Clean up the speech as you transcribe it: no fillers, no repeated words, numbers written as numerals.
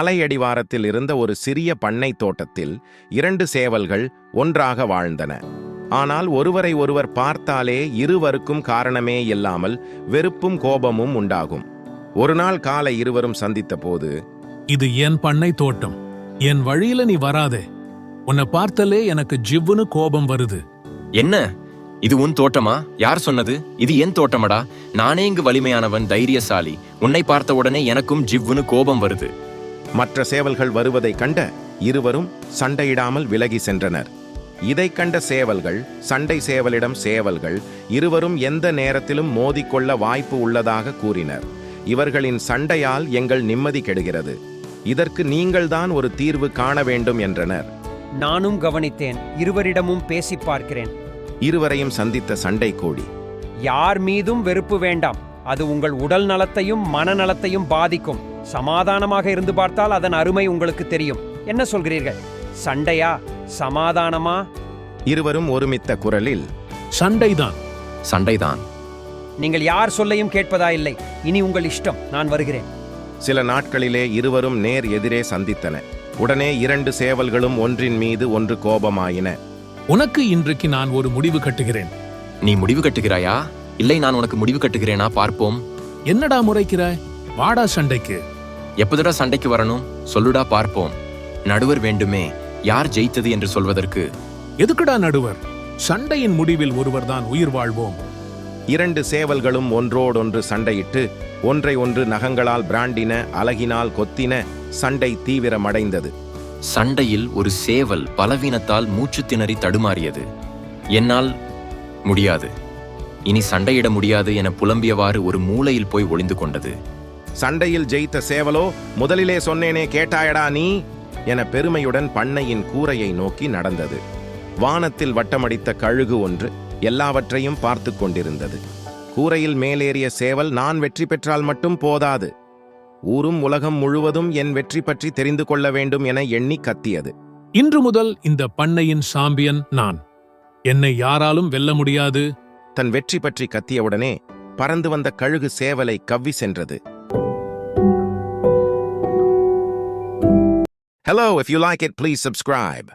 மலையடிவாரத்தில் இருந்த ஒரு சிறிய பண்ணை தோட்டத்தில் 2 சேவல்கள் ஒன்றாக வாழ்ந்தன. ஆனால் ஒருவரை ஒருவர் பார்த்தாலே இருவருக்கும் காரணமே இல்லாமல் வெறுப்பும் கோபமும் உண்டாகும். ஒரு நாள் காலை இருவரும் சந்தித்த போது, இது என் பண்ணை தோட்டம், என் வழியில நீ வராதே. உன்னை பார்த்தாலே எனக்கு ஜிவ்வுன்னு கோபம் வருது. என்ன, இது உன் தோட்டமா? யார் சொன்னது? இது என் தோட்டமடா. நானே இங்கு வலிமையானவன், தைரியசாலி. உன்னை பார்த்த உடனே எனக்கும் ஜிவ்வுன்னு கோபம் வருது. மற்ற சேவல்கள் வருவதை கண்ட இருவரும் சண்டையிடாமல் விலகி சென்றனர். இதைக் கண்ட சேவல்கள் சண்டை சேவலிடம் சேவல்கள் இருவரும் எந்த நேரத்திலும் மோதிக்கொள்ள வாய்ப்பு உள்ளதாக கூறினர். இவர்களின் சண்டையால் எங்கள் நிம்மதி கெடுகிறது. இதற்கு நீங்கள்தான் ஒரு தீர்வு காண வேண்டும் என்றனர். நானும் கவனித்தேன். இருவரிடமும் பேசி பார்க்கிறேன். இருவரையும் சந்தித்த சண்டை கோழி, யார் மீதும் வெறுப்பு வேண்டாம். அது உங்கள் உடல் நலத்தையும் மனநலத்தையும் பாதிக்கும். சமாதானமாக இருந்து பார்த்தால் அதன் அருமை உங்களுக்கு தெரியும். என்ன சொல்கிறீர்கள்? சண்டையா சமாதானமா? இருவரும் ஒருமித்த குரலில், சண்டைதான். சண்டைதான். நீங்கள் யார் சொல்லையும் கேட்பதா இல்லை. இனி உங்கள் இஷ்டம். நான் வருகிறேன். சில நாட்களிலே இருவரும் நேர் எதிரே சந்தித்தன. உடனே 2 சேவல்களும் ஒன்றின் மீது ஒன்று கோபமாயின. உனக்கு இன்றைக்கு நான் ஒரு முடிவு கட்டுகிறேன். நீ முடிவு கட்டுகிறாயா? இல்லை, நான் உனக்கு முடிவு கட்டுகிறேனா? பார்ப்போம். என்னடா முறைக்கிறாய்? வாடா சண்டைக்கு. எப்போதுடா சண்டைக்கு வரணும்? சொல்லுடா, பார்ப்போம். நடுவர் வேண்டுமே, யார் ஜெயித்தது என்று சொல்வதற்கு. எதுக்குடா நடுவர்? சண்டையின் முடிவில் ஒருவர்தான் உயிர் வாழ்வோம். 2 சேவல்களும் ஒன்றோடொன்று சண்டையிட்டு ஒன்றை ஒன்று நகங்களால் பிராண்டின, அலகினால் கொத்தின. சண்டை தீவிரமடைந்தது. சண்டையில் ஒரு சேவல் பலவீனத்தால் மூச்சு திணறி தடுமாறியது. என்னால் முடியாது, இனி சண்டையிட முடியாது என புலம்பியவாறு ஒரு மூலையில் போய் ஒளிந்து கொண்டது. சண்டையில் ஜெயித்த சேவலோ, முதலிலே சொன்னேனே கேட்டாயடா நீ என பெருமையுடன் பண்ணையின் கூரையை நோக்கி நடந்தது. வானத்தில் வட்டமடித்த கழுகு ஒன்று எல்லாவற்றையும் பார்த்து கொண்டிருந்தது. கூரையில் மேலேறிய சேவல், நான் வெற்றி பெற்றால் மட்டும் போதாது, ஊரும் உலகம் முழுவதும் என் வெற்றி பற்றி தெரிந்து கொள்ள வேண்டும் என எண்ணி கத்தியது. இன்று முதல் இந்த பண்ணையின் சாம்பியன் நான். என்னை யாராலும் வெல்ல முடியாது. தன் வெற்றி பற்றி கத்தியவுடனே பறந்து வந்த கழுகு சேவலை கவ்வி சென்றது. Hello, if you like it, please subscribe.